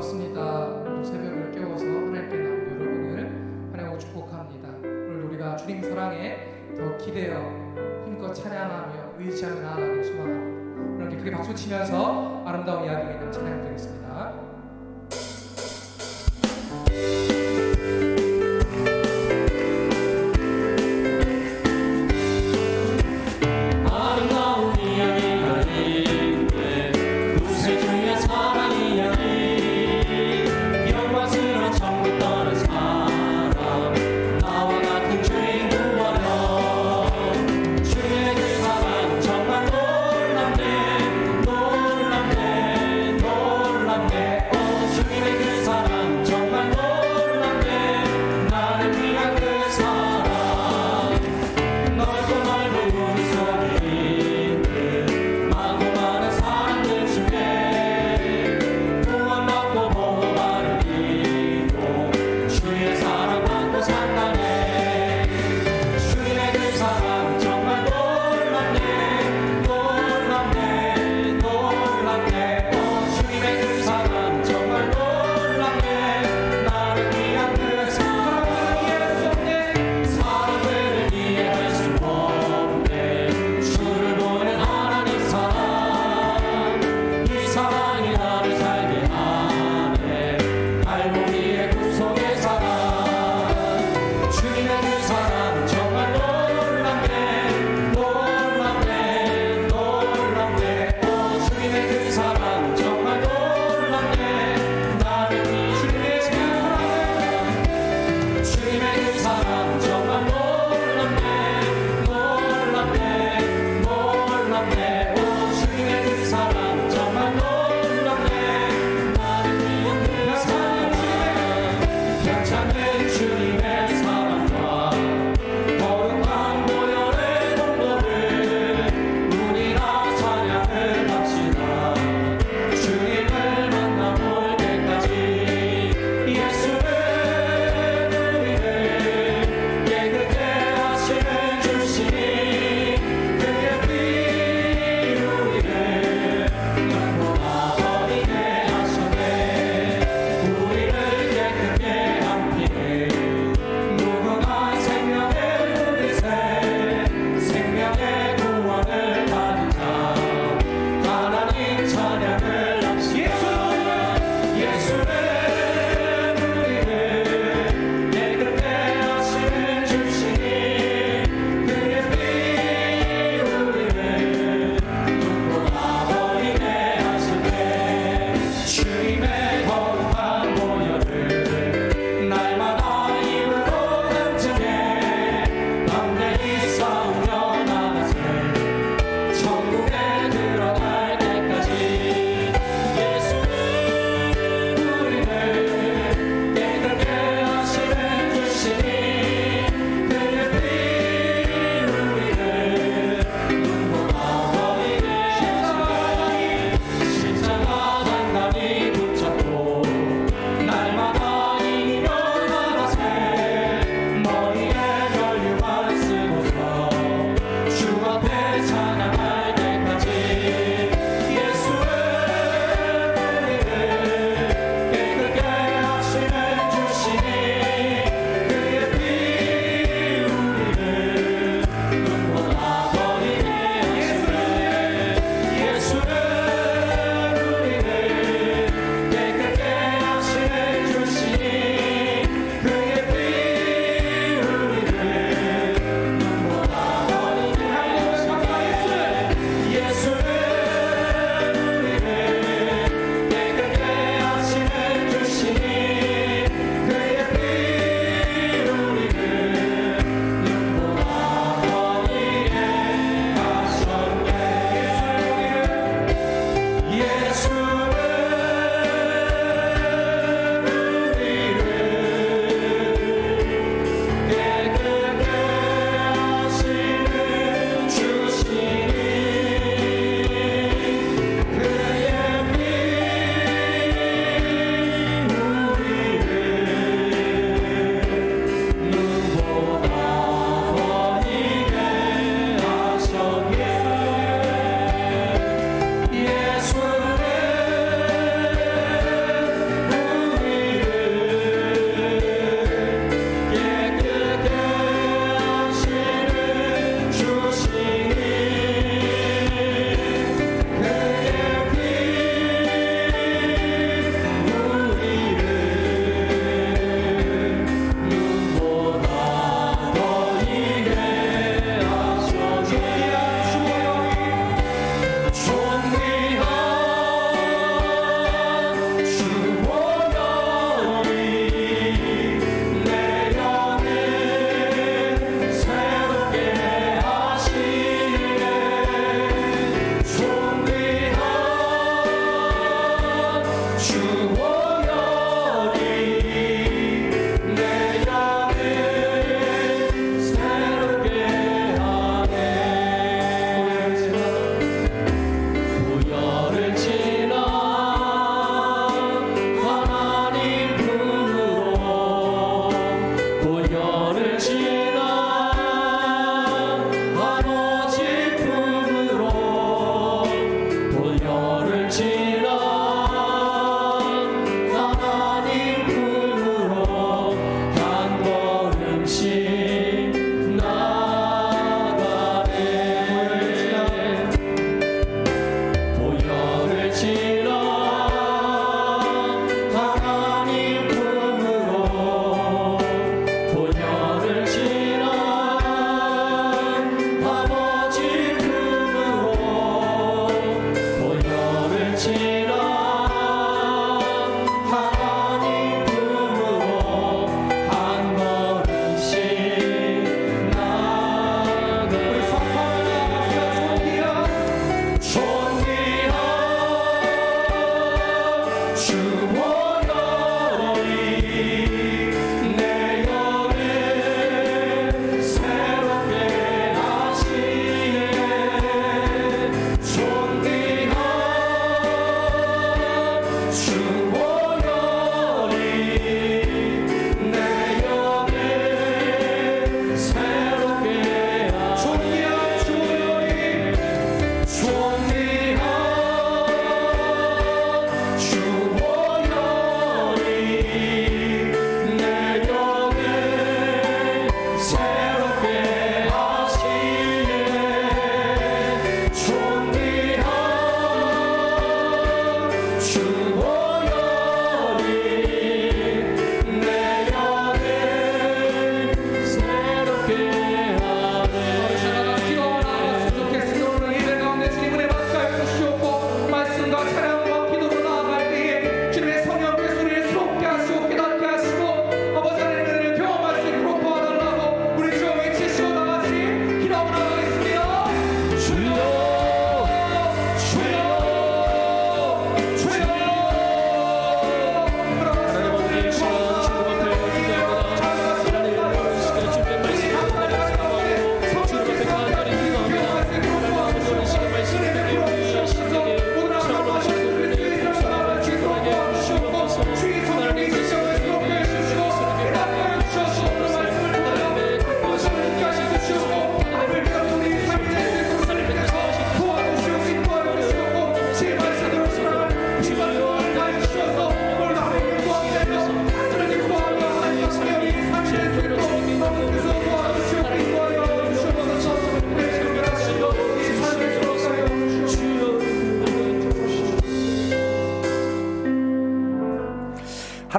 반갑습니다. 오늘도 새벽을 깨워서 하나님께 나온 여러분을 환영하고 축복합니다. 오늘 우리가 주님 사랑에 더 기대어 힘껏 찬양하며 의지하며 나아가길 소망합니다. 오늘 크게 박수 치면서 아름다운 이야기가 있는 찬양 드리겠습니다. 놀랍네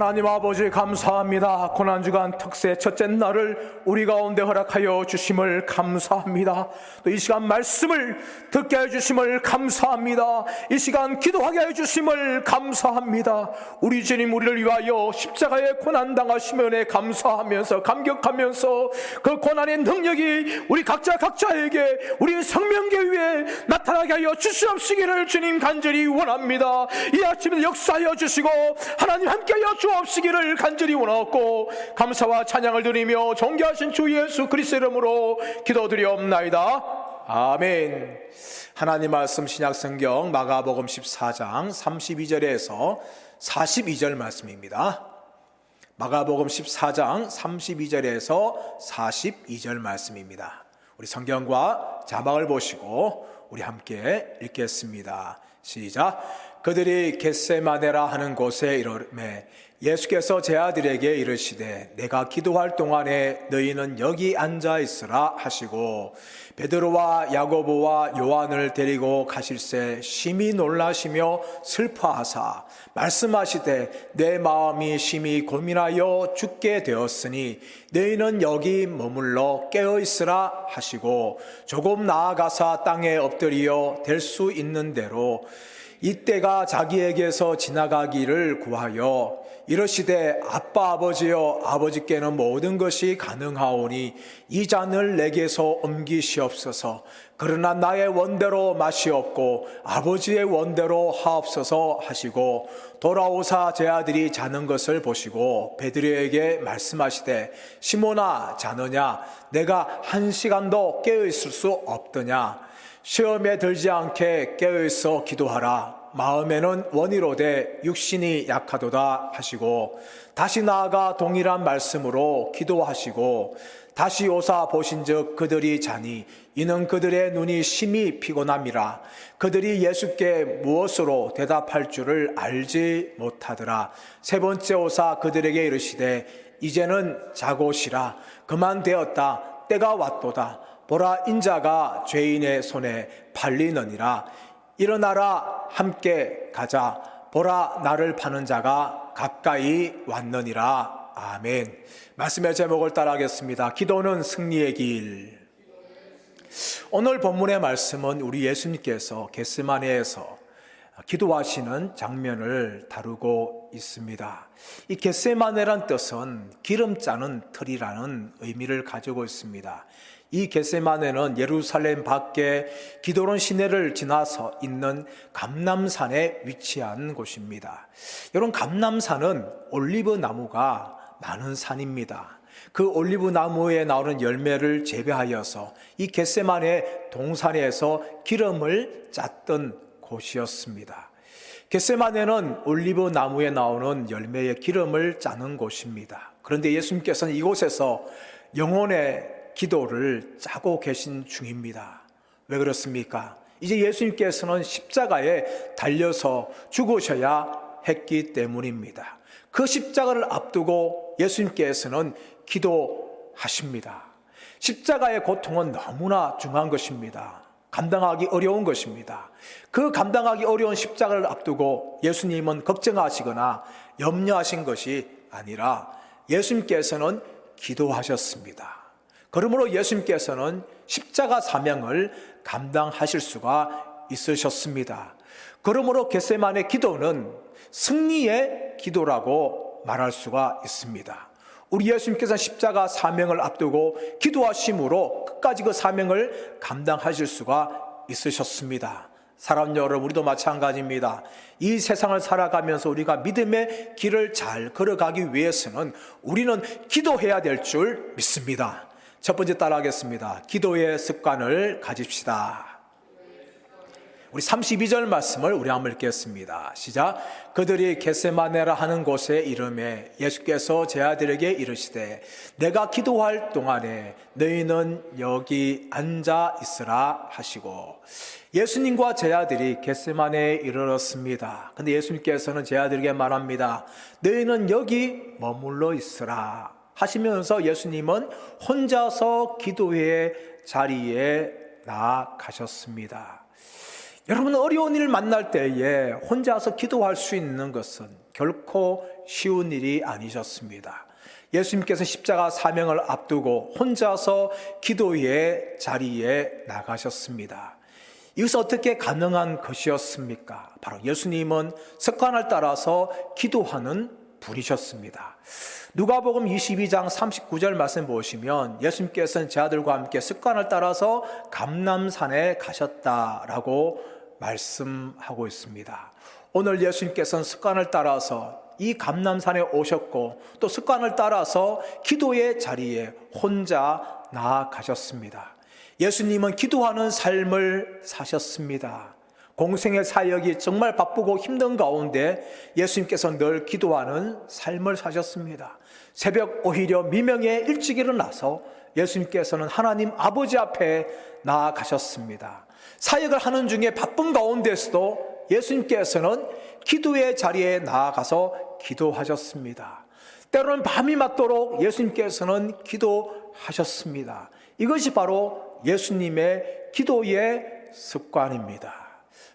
하나님 아버지 감사합니다. 고난주간 특세 첫째 날을 우리 가운데 허락하여 주심을 감사합니다. 또 이 시간 말씀을 듣게 해주심을 감사합니다. 이 시간 기도하게 해주심을 감사합니다. 우리 주님 우리를 위하여 십자가의 고난당하심에 은혜 감사하면서 감격하면서 그 고난의 능력이 우리 각자에게 우리 생명계위에 나타나게 하여 주시옵시기를 주님 간절히 원합니다. 이 아침에 역사하여 주시고 하나님 함께하여 주옵시기를 간절히 원하옵고 감사와 찬양을 드리며 존귀하신 주 예수 그리스도 이름으로 기도드리옵나이다. 아멘. 하나님 말씀 신약성경 마가복음 14장 32절에서 42절 말씀입니다. 마가복음 14장 32절에서 42절 말씀입니다. 우리 성경과 자막을 보시고 우리 함께 읽겠습니다. 시작. 그들이 겟세마네라 하는 곳에 이르매 예수께서 제 아들에게 이르시되 내가 기도할 동안에 너희는 여기 앉아 있으라 하시고 베드로와 야고보와 요한을 데리고 가실새 심히 놀라시며 슬퍼하사 말씀하시되 내 마음이 심히 고민하여 죽게 되었으니 너희는 여기 머물러 깨어 있으라 하시고 조금 나아가사 땅에 엎드려 될 수 있는 대로 이때가 자기에게서 지나가기를 구하여 이르시되 아빠 아버지여 아버지께는 모든 것이 가능하오니 이 잔을 내게서 옮기시옵소서. 그러나 나의 원대로 마시옵고 아버지의 원대로 하옵소서 하시고 돌아오사 제 아들이 자는 것을 보시고 베드로에게 말씀하시되 시몬아 자느냐 내가 한 시간도 깨어 있을 수 없더냐 시험에 들지 않게 깨어있어 기도하라. 마음에는 원이로되 육신이 약하도다 하시고 다시 나아가 동일한 말씀으로 기도하시고 다시 오사 보신즉 그들이 자니 이는 그들의 눈이 심히 피곤함이라. 그들이 예수께 무엇으로 대답할 줄을 알지 못하더라. 세 번째 오사 그들에게 이르시되 이제는 자고 쉬라. 그만 되었다. 때가 왔도다. 보라 인자가 죄인의 손에 팔리느니라. 일어나라 함께 가자. 보라 나를 파는 자가 가까이 왔느니라. 아멘. 말씀의 제목을 따라하겠습니다. 기도는 승리의 길. 오늘 본문의 말씀은 우리 예수님께서 겟세마네에서 기도하시는 장면을 다루고 있습니다. 이 겟세마네란 뜻은 기름 짜는 틀이라는 의미를 가지고 있습니다. 이 겟세마네는 예루살렘 밖에 기드론 시내를 지나서 있는 감람산에 위치한 곳입니다. 여러분 감람산은 올리브 나무가 많은 산입니다. 그 올리브 나무에 나오는 열매를 재배하여서 이 겟세마네 동산에서 기름을 짰던 곳이었습니다. 겟세마네는 올리브 나무에 나오는 열매의 기름을 짜는 곳입니다. 그런데 예수님께서는 이곳에서 영혼의 기도를 짜고 계신 중입니다. 왜 그렇습니까? 이제 예수님께서는 십자가에 달려서 죽으셔야 했기 때문입니다. 그 십자가를 앞두고 예수님께서는 기도하십니다. 십자가의 고통은 너무나 중한 것입니다. 감당하기 어려운 것입니다. 그 감당하기 어려운 십자가를 앞두고 예수님은 걱정하시거나 염려하신 것이 아니라 예수님께서는 기도하셨습니다. 그러므로 예수님께서는 십자가 사명을 감당하실 수가 있으셨습니다. 그러므로 겟세마네 기도는 승리의 기도라고 말할 수가 있습니다. 우리 예수님께서 십자가 사명을 앞두고 기도하심으로 끝까지 그 사명을 감당하실 수가 있으셨습니다. 사람 여러분, 우리도 마찬가지입니다. 이 세상을 살아가면서 우리가 믿음의 길을 잘 걸어가기 위해서는 우리는 기도해야 될 줄 믿습니다. 첫 번째 따라하겠습니다. 기도의 습관을 가집시다. 우리 32절 말씀을 우리 한번 읽겠습니다. 시작. 그들이 겟세마네라 하는 곳에 이르매 예수께서 제 아들에게 이르시되 내가 기도할 동안에 너희는 여기 앉아 있으라 하시고 예수님과 제 아들이 겟세마네에 이르렀습니다. 근데 예수님께서는 제 아들에게 말합니다. 너희는 여기 머물러 있으라 하시면서 예수님은 혼자서 기도의 자리에 나아가셨습니다. 여러분, 어려운 일을 만날 때에 혼자서 기도할 수 있는 것은 결코 쉬운 일이 아니셨습니다. 예수님께서 십자가 사명을 앞두고 혼자서 기도의 자리에 나가셨습니다. 이것은 어떻게 가능한 것이었습니까? 바로 예수님은 습관을 따라서 기도하는 분이셨습니다. 누가복음 22장 39절 말씀 보시면 예수님께서는 제 아들과 함께 습관을 따라서 감람산에 가셨다라고 말씀하고 있습니다. 오늘 예수님께서는 습관을 따라서 이 감람산에 오셨고 또 습관을 따라서 기도의 자리에 혼자 나아가셨습니다. 예수님은 기도하는 삶을 사셨습니다. 공생의 사역이 정말 바쁘고 힘든 가운데 예수님께서 늘 기도하는 삶을 사셨습니다. 새벽 오히려 미명에 일찍 일어나서 예수님께서는 하나님 아버지 앞에 나아가셨습니다. 사역을 하는 중에 바쁜 가운데서도 예수님께서는 기도의 자리에 나아가서 기도하셨습니다. 때로는 밤이 맞도록 예수님께서는 기도하셨습니다. 이것이 바로 예수님의 기도의 습관입니다.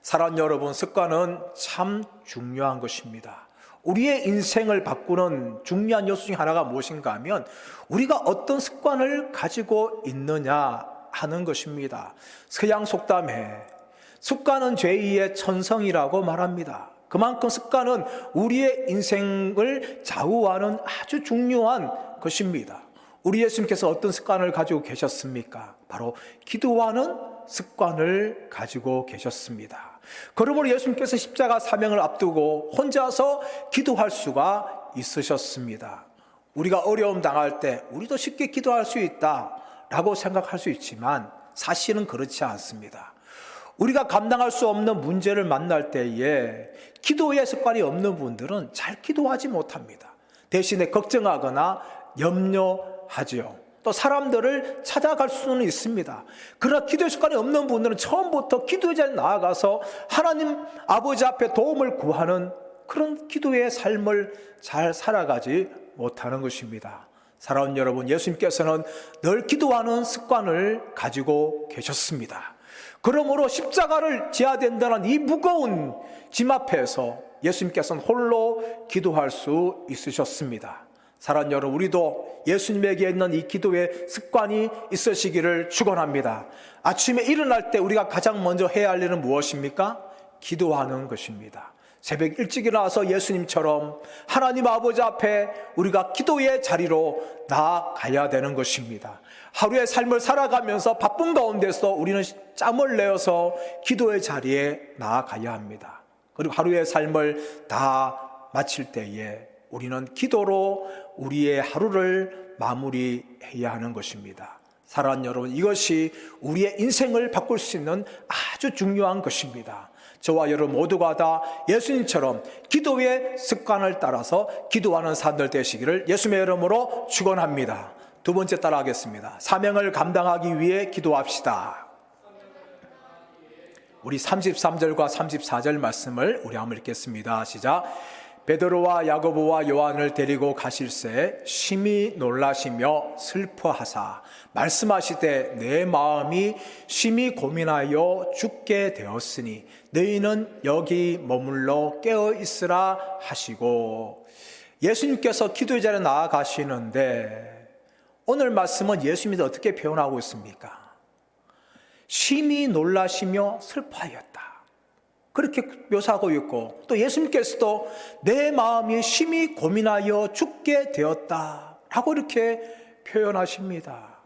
사랑하는 여러분, 습관은 참 중요한 것입니다. 우리의 인생을 바꾸는 중요한 요소 중 하나가 무엇인가 하면 우리가 어떤 습관을 가지고 있느냐 하는 것입니다. 서양 속담에 습관은 제2의 천성이라고 말합니다. 그만큼 습관은 우리의 인생을 좌우하는 아주 중요한 것입니다. 우리 예수님께서 어떤 습관을 가지고 계셨습니까? 바로 기도하는 습관을 가지고 계셨습니다. 그러므로 예수님께서 십자가 사명을 앞두고 혼자서 기도할 수가 있으셨습니다. 우리가 어려움 당할 때 우리도 쉽게 기도할 수 있다라고 생각할 수 있지만 사실은 그렇지 않습니다. 우리가 감당할 수 없는 문제를 만날 때에 기도의 습관이 없는 분들은 잘 기도하지 못합니다. 대신에 걱정하거나 염려하지요. 또 사람들을 찾아갈 수는 있습니다. 그러나 기도의 습관이 없는 분들은 처음부터 기도의 자리에 나아가서 하나님 아버지 앞에 도움을 구하는 그런 기도의 삶을 잘 살아가지 못하는 것입니다. 사랑하는 여러분, 예수님께서는 늘 기도하는 습관을 가지고 계셨습니다. 그러므로 십자가를 져야 된다는 이 무거운 짐 앞에서 예수님께서는 홀로 기도할 수 있으셨습니다. 사랑하는 여러분, 우리도 예수님에게 있는 이 기도의 습관이 있으시기를 축원합니다. 아침에 일어날 때 우리가 가장 먼저 해야 할 일은 무엇입니까? 기도하는 것입니다. 새벽 일찍 일어나서 예수님처럼 하나님 아버지 앞에 우리가 기도의 자리로 나아가야 되는 것입니다. 하루의 삶을 살아가면서 바쁜 가운데서 우리는 짬을 내어서 기도의 자리에 나아가야 합니다. 그리고 하루의 삶을 다 마칠 때에 우리는 기도로 우리의 하루를 마무리해야 하는 것입니다. 사랑하는 여러분, 이것이 우리의 인생을 바꿀 수 있는 아주 중요한 것입니다. 저와 여러분 모두가 다 예수님처럼 기도의 습관을 따라서 기도하는 사람들 되시기를 예수님의 이름으로 축원합니다. 두 번째 따라하겠습니다. 사명을 감당하기 위해 기도합시다. 우리 33절과 34절 말씀을 우리 한번 읽겠습니다. 시작. 베드로와 야고보와 요한을 데리고 가실새 심히 놀라시며 슬퍼하사 말씀하시되 내 마음이 심히 고민하여 죽게 되었으니 너희는 여기 머물러 깨어 있으라 하시고, 예수님께서 기도의 자리에 나아가시는데 오늘 말씀은 예수님이 어떻게 표현하고 있습니까? 심히 놀라시며 슬퍼하였다, 그렇게 묘사하고 있고, 또 예수님께서도 내 마음이 심히 고민하여 죽게 되었다 라고 이렇게 표현하십니다.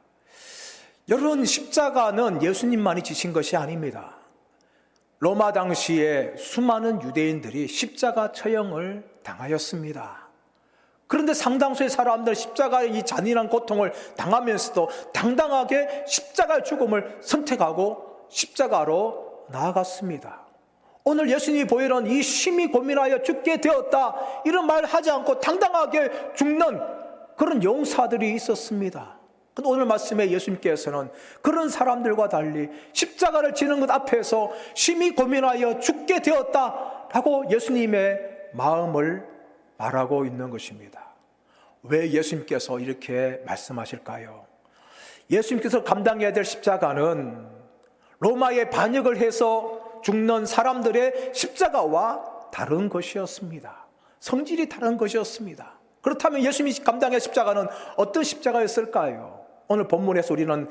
여러분, 십자가는 예수님만이 지신 것이 아닙니다. 로마 당시에 수많은 유대인들이 십자가 처형을 당하였습니다. 그런데 상당수의 사람들 십자가의 이 잔인한 고통을 당하면서도 당당하게 십자가의 죽음을 선택하고 십자가로 나아갔습니다. 오늘 예수님이 보이는 이 심히 고민하여 죽게 되었다 이런 말 하지 않고 당당하게 죽는 그런 용사들이 있었습니다. 근데 오늘 말씀에 예수님께서는 그런 사람들과 달리 십자가를 지는 것 앞에서 심히 고민하여 죽게 되었다라고 예수님의 마음을 말하고 있는 것입니다. 왜 예수님께서 이렇게 말씀하실까요? 예수님께서 감당해야 될 십자가는 로마에 반역을 해서 죽는 사람들의 십자가와 다른 것이었습니다. 성질이 다른 것이었습니다. 그렇다면 예수님이 감당한 십자가는 어떤 십자가였을까요? 오늘 본문에서 우리는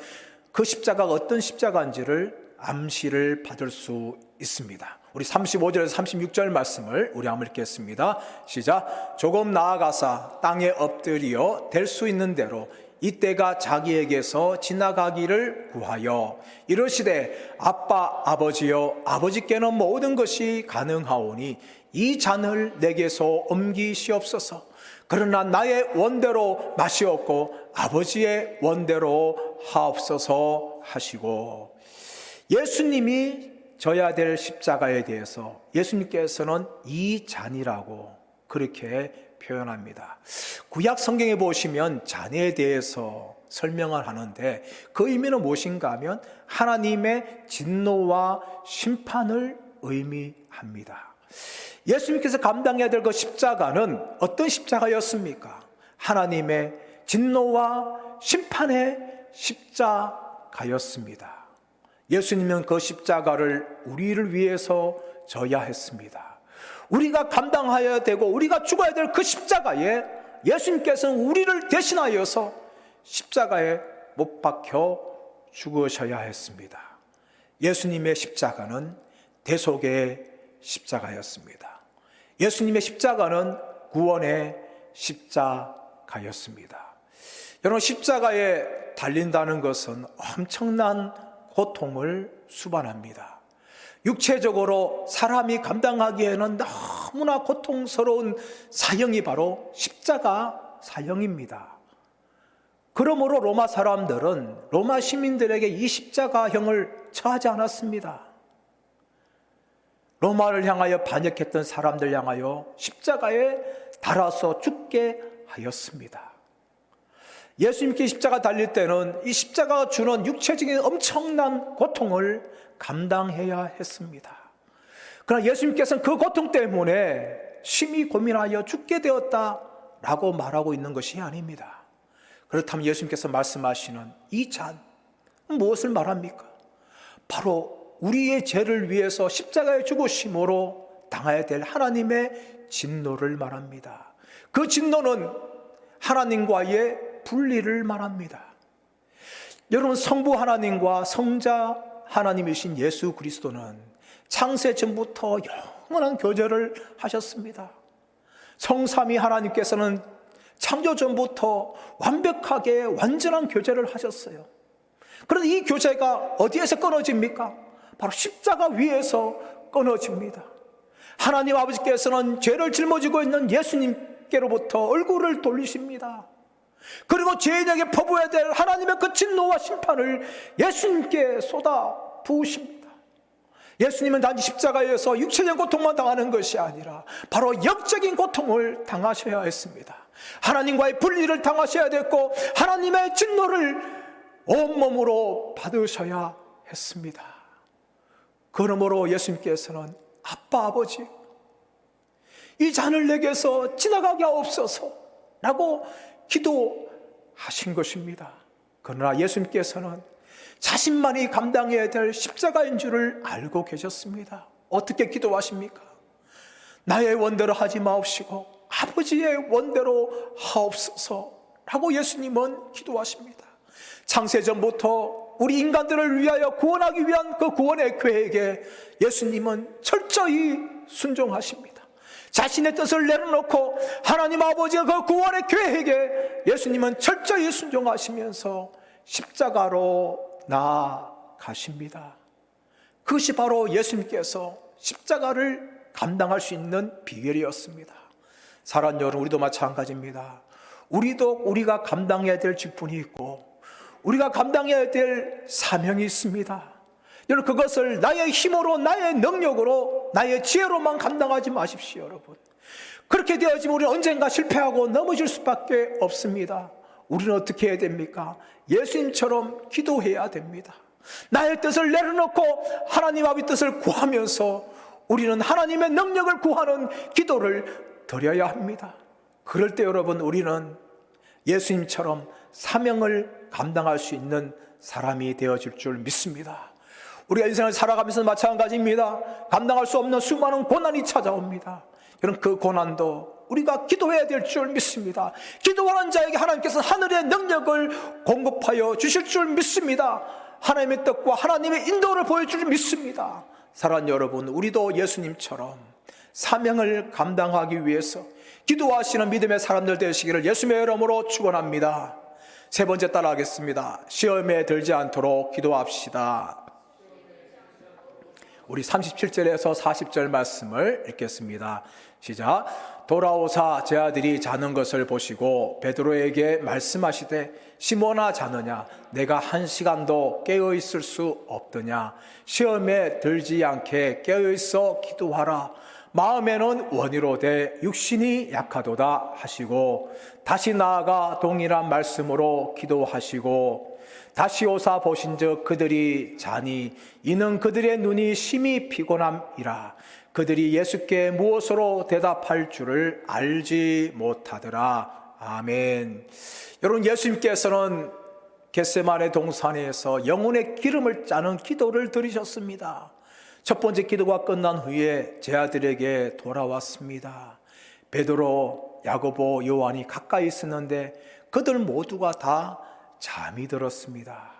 그 십자가가 어떤 십자가인지를 암시를 받을 수 있습니다. 우리 35절에서 36절 말씀을 우리 한번 읽겠습니다. 시작. 조금 나아가사 땅에 엎드려 될 수 있는 대로 이때가 자기에게서 지나가기를 구하여 이르시되 아빠 아버지여 아버지께는 모든 것이 가능하오니 이 잔을 내게서 옮기시옵소서. 그러나 나의 원대로 마시옵고 아버지의 원대로 하옵소서 하시고, 예수님이 져야 될 십자가에 대해서 예수님께서는 이 잔이라고 그렇게 표현합니다. 구약 성경에 보시면 잔에 대해서 설명을 하는데 그 의미는 무엇인가 하면 하나님의 진노와 심판을 의미합니다. 예수님께서 감당해야 될 그 십자가는 어떤 십자가였습니까? 하나님의 진노와 심판의 십자가였습니다. 예수님은 그 십자가를 우리를 위해서 져야 했습니다. 우리가 감당해야 되고 우리가 죽어야 될 그 십자가에 예수님께서는 우리를 대신하여서 십자가에 못 박혀 죽으셔야 했습니다. 예수님의 십자가는 대속의 십자가였습니다. 예수님의 십자가는 구원의 십자가였습니다. 여러분, 십자가에 달린다는 것은 엄청난 고통을 수반합니다. 육체적으로 사람이 감당하기에는 너무나 고통스러운 사형이 바로 십자가 사형입니다. 그러므로 로마 사람들은 로마 시민들에게 이 십자가형을 처하지 않았습니다. 로마를 향하여 반역했던 사람들 향하여 십자가에 달아서 죽게 하였습니다. 예수님께 십자가 달릴 때는 이 십자가가 주는 육체적인 엄청난 고통을 감당해야 했습니다. 그러나 예수님께서는 그 고통 때문에 심히 고민하여 죽게 되었다라고 말하고 있는 것이 아닙니다. 그렇다면 예수님께서 말씀하시는 이 잔, 무엇을 말합니까? 바로 우리의 죄를 위해서 십자가에 죽으심으로 당해야 될 하나님의 진노를 말합니다. 그 진노는 하나님과의 분리를 말합니다. 여러분, 성부 하나님과 성자 하나님이신 예수 그리스도는 창세 전부터 영원한 교제를 하셨습니다. 성삼위 하나님께서는 창조 전부터 완벽하게 완전한 교제를 하셨어요. 그런데 이 교제가 어디에서 끊어집니까? 바로 십자가 위에서 끊어집니다. 하나님 아버지께서는 죄를 짊어지고 있는 예수님께로부터 얼굴을 돌리십니다. 그리고 죄인에게 퍼부어야 될 하나님의 그 진노와 심판을 예수님께 쏟아 부으십니다. 예수님은 단지 십자가에서 육체적인 고통만 당하는 것이 아니라 바로 영적인 고통을 당하셔야 했습니다. 하나님과의 분리를 당하셔야 됐고 하나님의 진노를 온몸으로 받으셔야 했습니다. 그러므로 예수님께서는 아빠 아버지, 이 잔을 내게서 지나가게 하옵소서 라고 기도하신 것입니다. 그러나 예수님께서는 자신만이 감당해야 될 십자가인 줄을 알고 계셨습니다. 어떻게 기도하십니까? 나의 원대로 하지 마옵시고 아버지의 원대로 하옵소서 라고 예수님은 기도하십니다. 창세전부터 우리 인간들을 위하여 구원하기 위한 그 구원의 계획에 예수님은 철저히 순종하십니다. 자신의 뜻을 내려놓고 하나님 아버지의 그 구원의 계획에 예수님은 철저히 순종하시면서 십자가로 나아가십니다. 그것이 바로 예수님께서 십자가를 감당할 수 있는 비결이었습니다. 사랑하는 여러분, 우리도 마찬가지입니다. 우리가 감당해야 될 직분이 있고 우리가 감당해야 될 사명이 있습니다. 여러분, 그것을 나의 힘으로, 나의 능력으로, 나의 지혜로만 감당하지 마십시오. 여러분, 그렇게 되어지면 우리는 언젠가 실패하고 넘어질 수밖에 없습니다. 우리는 어떻게 해야 됩니까? 예수님처럼 기도해야 됩니다. 나의 뜻을 내려놓고 하나님 아버지 뜻을 구하면서 우리는 하나님의 능력을 구하는 기도를 드려야 합니다. 그럴 때 여러분, 우리는 예수님처럼 사명을 감당할 수 있는 사람이 되어질 줄 믿습니다. 우리가 인생을 살아가면서 마찬가지입니다. 감당할 수 없는 수많은 고난이 찾아옵니다. 여러분, 그 고난도 우리가 기도해야 될 줄 믿습니다. 기도하는 자에게 하나님께서 하늘의 능력을 공급하여 주실 줄 믿습니다. 하나님의 뜻과 하나님의 인도를 보여줄 줄 믿습니다. 사랑하는 여러분, 우리도 예수님처럼 사명을 감당하기 위해서 기도하시는 믿음의 사람들 되시기를 예수님의 이름으로 축원합니다. 세 번째 따라하겠습니다. 시험에 들지 않도록 기도합시다. 우리 37절에서 40절 말씀을 읽겠습니다. 시작. 돌아오사 제 아들이 자는 것을 보시고 베드로에게 말씀하시되 시몬아, 자느냐? 내가 1시간도 깨어 있을 수 없더냐? 시험에 들지 않게 깨어 있어 기도하라. 마음에는 원이로되 육신이 약하도다 하시고 다시 나아가 동일한 말씀으로 기도하시고 다시 오사 보신즉 그들이 자니 이는 그들의 눈이 심히 피곤함이라. 그들이 예수께 무엇으로 대답할 줄을 알지 못하더라. 아멘. 여러분, 예수님께서는 겟세마네 동산에서 영혼의 기름을 짜는 기도를 드리셨습니다. 첫 번째 기도가 끝난 후에 제 아들에게 돌아왔습니다. 베드로, 야고보, 요한이 가까이 있었는데 그들 모두가 다 잠이 들었습니다.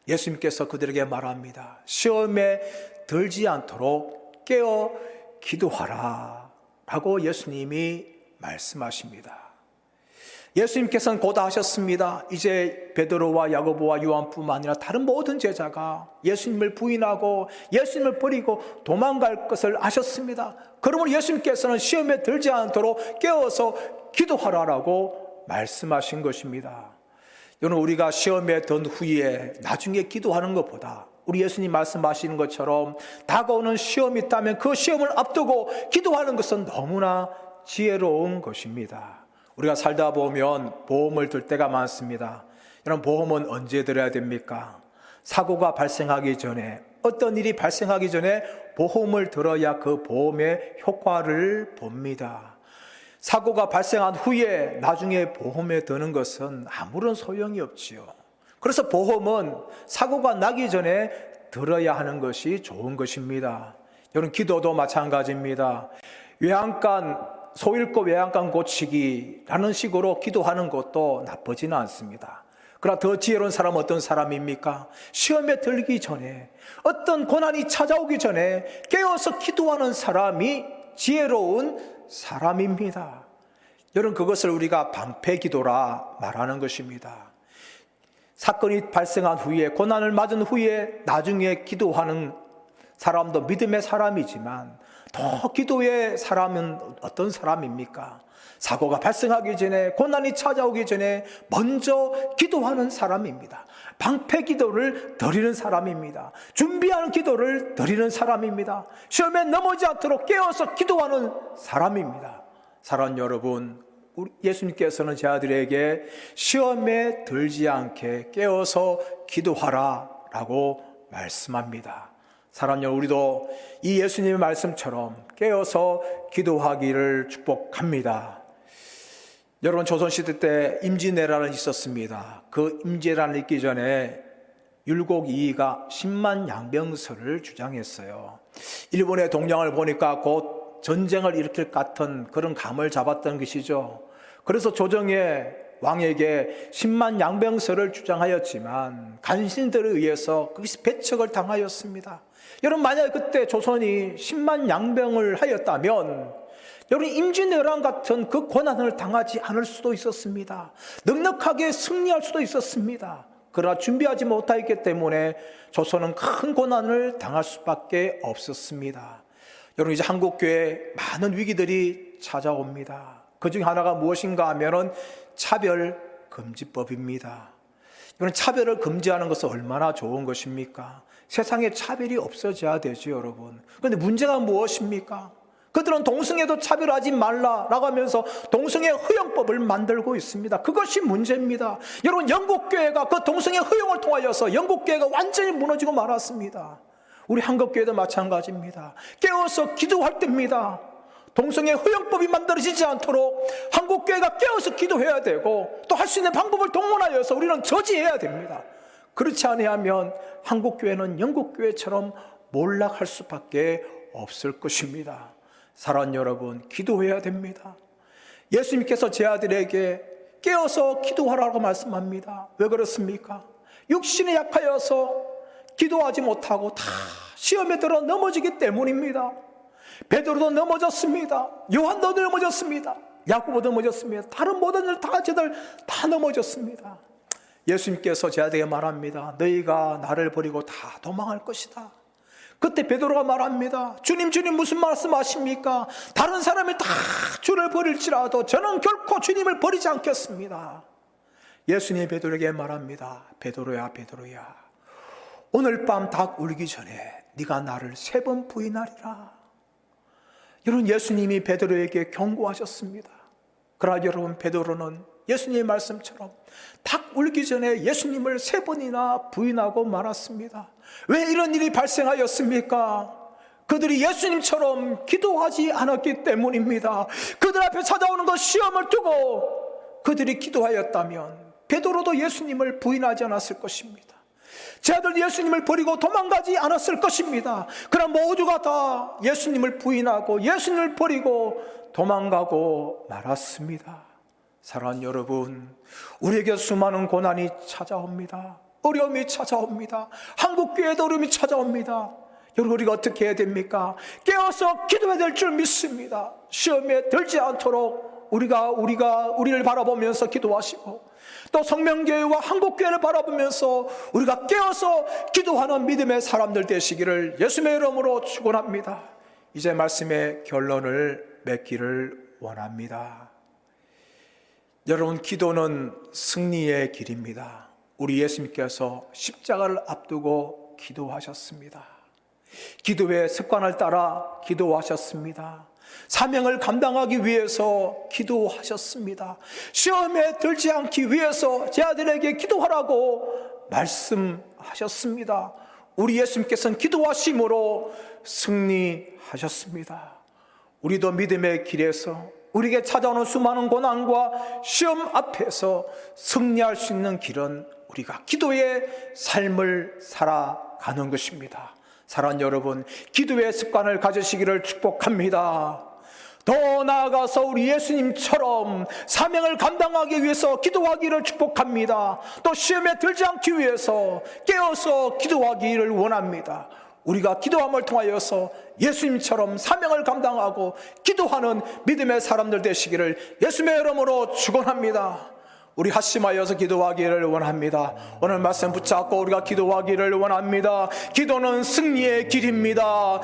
예수님께서 그들에게 말합니다. 시험에 들지 않도록 깨어 기도하라 라고 예수님이 말씀하십니다. 예수님께서는 고다하셨습니다. 이제 베드로와 야고보와 요한뿐만 아니라 다른 모든 제자가 예수님을 부인하고 예수님을 버리고 도망갈 것을 아셨습니다. 그러므로 예수님께서는 시험에 들지 않도록 깨어서 기도하라라고 말씀하신 것입니다. 여러분, 우리가 시험에 든 후에 나중에 기도하는 것보다 우리 예수님 말씀하시는 것처럼 다가오는 시험이 있다면 그 시험을 앞두고 기도하는 것은 너무나 지혜로운 것입니다. 우리가 살다 보면 보험을 들 때가 많습니다. 여러분, 보험은 언제 들어야 됩니까? 사고가 발생하기 전에, 어떤 일이 발생하기 전에 보험을 들어야 그 보험의 효과를 봅니다. 사고가 발생한 후에 나중에 보험에 드는 것은 아무런 소용이 없지요. 그래서 보험은 사고가 나기 전에 들어야 하는 것이 좋은 것입니다. 여러분, 기도도 마찬가지입니다. 소 잃고 외양간 고치기라는 식으로 기도하는 것도 나쁘지는 않습니다. 그러나 더 지혜로운 사람은 어떤 사람입니까? 시험에 들기 전에, 어떤 고난이 찾아오기 전에 깨어서 기도하는 사람이 지혜로운 사람입니다. 여러분, 그것을 우리가 방패 기도라 말하는 것입니다. 사건이 발생한 후에, 고난을 맞은 후에 나중에 기도하는 사람도 믿음의 사람이지만 더 기도의 사람은 어떤 사람입니까? 사고가 발생하기 전에, 고난이 찾아오기 전에 먼저 기도하는 사람입니다. 방패 기도를 드리는 사람입니다. 준비하는 기도를 드리는 사람입니다. 시험에 넘어지지 않도록 깨어서 기도하는 사람입니다. 사랑하는 여러분, 예수님께서는 제 아들에게 시험에 들지 않게 깨어서 기도하라 라고 말씀합니다. 사랑하는 여러분, 우리도 이 예수님의 말씀처럼 깨어서 기도하기를 축복합니다. 여러분, 조선시대 때 임진왜란이 있었습니다. 그 임진왜란이 있기 전에 율곡 이이가 10만 양병설을 주장했어요. 일본의 동향을 보니까 곧 전쟁을 일으킬 것 같은 그런 감을 잡았던 것이죠. 그래서 조정의 왕에게 10만 양병설을 주장하였지만 간신들에 의해서 그것이 배척을 당하였습니다. 여러분, 만약에 그때 조선이 10만 양병을 하였다면 여러분, 임진왜란 같은 그 고난을 당하지 않을 수도 있었습니다. 넉넉하게 승리할 수도 있었습니다. 그러나 준비하지 못하였기 때문에 조선은 큰 고난을 당할 수밖에 없었습니다. 여러분, 이제 한국교회에 많은 위기들이 찾아옵니다. 그 중에 하나가 무엇인가 하면은 차별금지법입니다. 여러분, 차별을 금지하는 것은 얼마나 좋은 것입니까? 세상에 차별이 없어져야 되죠, 여러분. 그런데 문제가 무엇입니까? 그들은 동성애도 차별하지 말라라고 하면서 동성애 허용법을 만들고 있습니다. 그것이 문제입니다. 여러분, 영국교회가 그 동성애 허용을 통하여서 영국교회가 완전히 무너지고 말았습니다. 우리 한국교회도 마찬가지입니다. 깨어서 기도할 때입니다. 동성애 허용법이 만들어지지 않도록 한국교회가 깨어서 기도해야 되고 또 할 수 있는 방법을 동원하여서 우리는 저지해야 됩니다. 그렇지 아니하면 한국교회는 영국교회처럼 몰락할 수밖에 없을 것입니다. 사랑하는 여러분, 기도해야 됩니다. 예수님께서 제 아들에게 깨어서 기도하라고 말씀합니다. 왜 그렇습니까? 육신이 약하여서 기도하지 못하고 다 시험에 들어 넘어지기 때문입니다. 베드로도 넘어졌습니다. 요한도 넘어졌습니다. 야고보도 넘어졌습니다. 다른 모든 저들 다 넘어졌습니다. 예수님께서 제 아들에게 말합니다. 너희가 나를 버리고 다 도망할 것이다. 그때 베드로가 말합니다. 주님 무슨 말씀하십니까? 다른 사람이 다 주를 버릴지라도 저는 결코 주님을 버리지 않겠습니다. 예수님이 베드로에게 말합니다. 베드로야 오늘 밤 닭 울기 전에 네가 나를 3번 부인하리라. 여러분, 예수님이 베드로에게 경고하셨습니다. 그러나 여러분, 베드로는 예수님의 말씀처럼 닭 울기 전에 예수님을 3번이나 부인하고 말았습니다. 왜 이런 일이 발생하였습니까? 그들이 예수님처럼 기도하지 않았기 때문입니다. 그들 앞에 찾아오는 것 시험을 두고 그들이 기도하였다면 베드로도 예수님을 부인하지 않았을 것입니다. 제 아들 예수님을 버리고 도망가지 않았을 것입니다. 그러나 모두가 다 예수님을 부인하고 예수님을 버리고 도망가고 말았습니다. 사랑하는 여러분, 우리에게 수많은 고난이 찾아옵니다. 어려움이 찾아옵니다. 한국교회도 어려움이 찾아옵니다. 여러분, 우리가 어떻게 해야 됩니까? 깨어서 기도해야 될 줄 믿습니다. 시험에 들지 않도록 우리를 바라보면서 기도하시고, 또 성명교회와 한국교회를 바라보면서 우리가 깨어서 기도하는 믿음의 사람들 되시기를 예수님의 이름으로 축원합니다. 이제 말씀의 결론을 맺기를 원합니다. 여러분, 기도는 승리의 길입니다. 우리 예수님께서 십자가를 앞두고 기도하셨습니다. 기도의 습관을 따라 기도하셨습니다. 사명을 감당하기 위해서 기도하셨습니다. 시험에 들지 않기 위해서 제 아들에게 기도하라고 말씀하셨습니다. 우리 예수님께서는 기도하심으로 승리하셨습니다. 우리도 믿음의 길에서 우리에게 찾아오는 수많은 고난과 시험 앞에서 승리할 수 있는 길은 우리가 기도의 삶을 살아가는 것입니다. 사랑하는 여러분, 기도의 습관을 가지시기를 축복합니다. 더 나아가서 우리 예수님처럼 사명을 감당하기 위해서 기도하기를 축복합니다. 또 시험에 들지 않기 위해서 깨어서 기도하기를 원합니다. 우리가 기도함을 통하여서 예수님처럼 사명을 감당하고 기도하는 믿음의 사람들 되시기를 예수님의 이름으로 축원합니다. 우리 합심하여서 기도하기를 원합니다. 오늘 말씀 붙잡고 우리가 기도하기를 원합니다. 기도는 승리의 길입니다.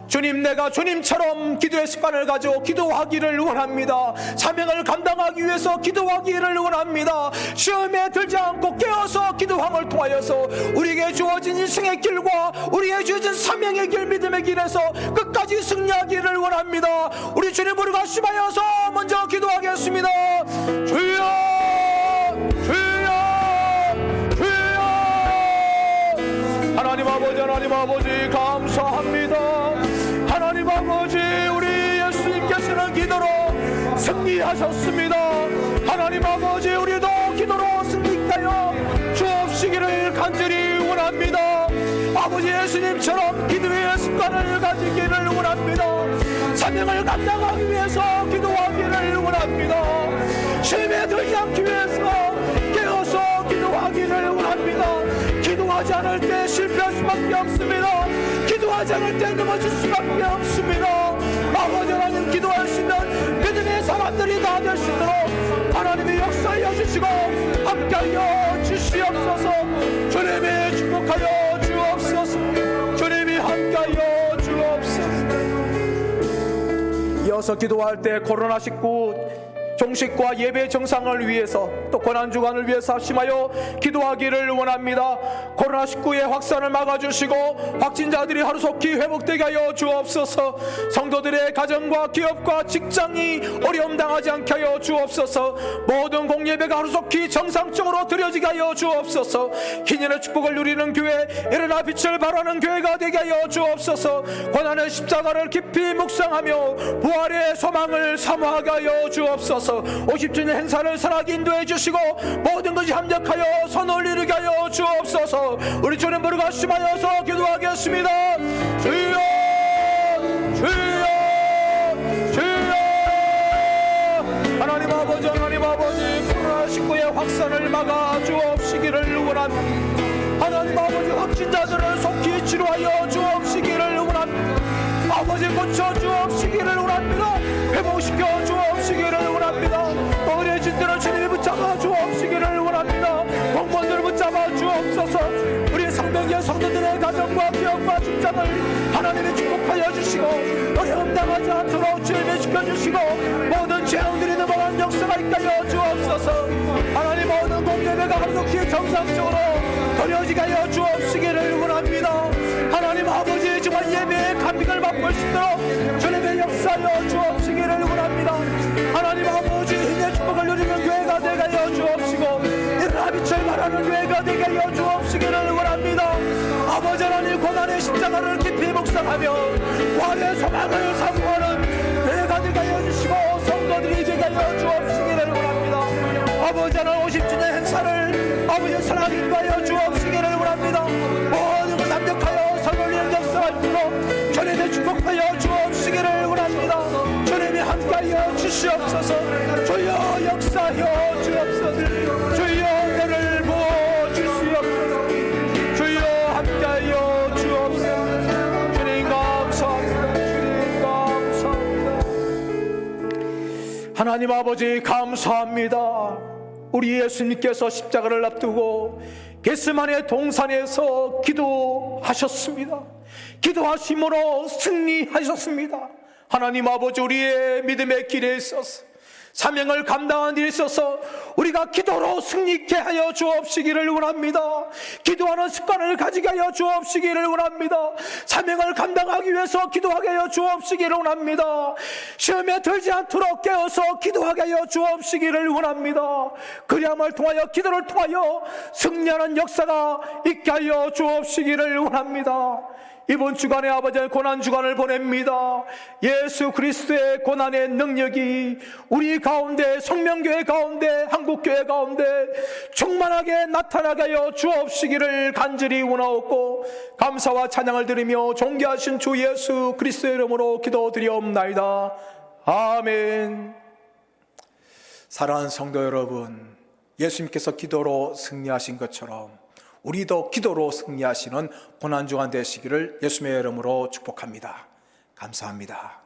주님, 내가 주님처럼 기도의 습관을 가지고 기도하기를 원합니다. 사명을 감당하기 위해서 기도하기를 원합니다. 시험에 들지 않고 깨어서 기도함을 통하여서 우리에게 주어진 인생의 길과 우리에게 주어진 사명의 길, 믿음의 길에서 끝까지 승리하기를 원합니다. 우리 주님 우리가 합심하여서 먼저 기도하겠습니다. 주여, 하나님 아버지 감사합니다. 하나님 아버지, 우리 예수님께서는 기도로 승리하셨습니다. 하나님 아버지, 우리도 기도로 승리하여 주옵시기를 간절히 원합니다. 아버지, 예수님처럼 기도의 습관을 가지기를 원합니다. 사명을 감당하기 위해서 기도하기를 원합니다. 시험에 들지 않기 위해서 깨어서 기도하기를 원합니다. 기도하지 않을 때 실패할 수밖에 없습니다. 기도하지 않을 때 넘어질 수밖에 없습니다. 아버지 하나님, 기도할 수 있는 믿음의 사람들이 다 될 수 있도록 하나님이 역사하여 주시고 함께하여 주시옵소서. 주님이 축복하여 주옵소서. 주님이 함께하여 주옵소서. 이어서 기도할 때 코로나19 종식과 예배 정상을 위해서 또 고난주간을 위해서 합심하여 기도하기를 원합니다. 코로나19의 확산을 막아주시고 확진자들이 하루속히 회복되게 하여 주옵소서. 성도들의 가정과 기업과 직장이 어려움 당하지 않게 하여 주옵소서. 모든 공예배가 하루속히 정상적으로 드려지게 하여 주옵소서. 기년의 축복을 누리는 교회, 일어나 빛을 발하는 교회가 되게 하여 주옵소서. 고난의 십자가를 깊이 묵상하며 부활의 소망을 사모하게 하여 주옵소서. 주옵소서. 50주년 행사를 선하게 인도해 주시고 모든 것이 합력하여 선을 이루게 하여 주옵소서. 우리 주님 부르 가심하여서 기도하겠습니다. 주여 주여 주여. 하나님 아버지 코로나 19의 확산을 막아 주옵시기를 원합니다. 하나님 아버지 확진자들을 속히 치료하여 주옵시기를 원합니다. 아버지 고쳐 주옵시기를 원합니다. 회복시켜 주옵시기를 원합니다. 어려진들을 주님이 붙잡아 주옵시기를 원합니다. 공무원들을 붙잡아 주옵소서. 우리 상명의 성도들의 가정과 기업과 직장을 하나님이 축복하여 주시고 어려움 당하지 않도록 주님이 지켜주시고 모든 재앙들이 넘어간 역사가 있게 주옵소서. 하나님 모든 공예배가 하루속히 정상적으로 버려지게 하여 주옵시기를 원합니다. 하나님 아버지 정말 예배의 감격을 맛볼 수 있도록 주님의 역사여 주옵시기를 원합니다. 하나님 아버지 힘의 축복을 누리는 교회가 되게 하여 주옵시고 일어나 빛을 발하는 교회가 되게 하여 주옵시기를 원합니다. 아버지 하나님 고난의 십자가를 깊이 묵상하며 화의 소망을 사모하는 교회가 되게 하여 주시고 성도들이 되게 하여 주옵시기를 원합니다. 아버지 하나님 50주년 행사를 아버지 사랑하게 인도하여 주옵시기를 원합니다. 모든 것 합력하여 선을 역사가 있도록 주님의 축복하여 주옵시기를 원합니다. 주님이 함께하여 주시옵소서. 주여 역사하여 주옵소서. 주여 은혜를 부어 주시옵소서. 주여 함께하여 주옵소서. 주님 감사합니다. 주님 감사합니다. 하나님 아버지 감사합니다. 우리 예수님께서 십자가를 앞두고 겟세마네 동산에서 기도하셨습니다. 기도하심으로 승리하셨습니다. 하나님 아버지 우리의 믿음의 길에 있어서 사명을 감당하는 일에 있어서 우리가 기도로 승리케 하여 주옵시기를 원합니다. 기도하는 습관을 가지게 하여 주옵시기를 원합니다. 사명을 감당하기 위해서 기도하게 하여 주옵시기를 원합니다. 시험에 들지 않도록 깨어서 기도하게 하여 주옵시기를 원합니다. 그리함을 통하여 기도를 통하여 승리하는 역사가 있게 하여 주옵시기를 원합니다. 이번 주간에 아버지의 고난 주간을 보냅니다. 예수 그리스도의 고난의 능력이 우리 가운데 성명교회 가운데 한국교회 가운데 충만하게 나타나게 하여 주옵시기를 간절히 원하옵고 감사와 찬양을 드리며 존귀하신 주 예수 그리스도의 이름으로 기도드리옵나이다. 아멘. 사랑하는 성도 여러분, 예수님께서 기도로 승리하신 것처럼 우리도 기도로 승리하시는 고난주간 되시기를 예수님의 이름으로 축복합니다. 감사합니다.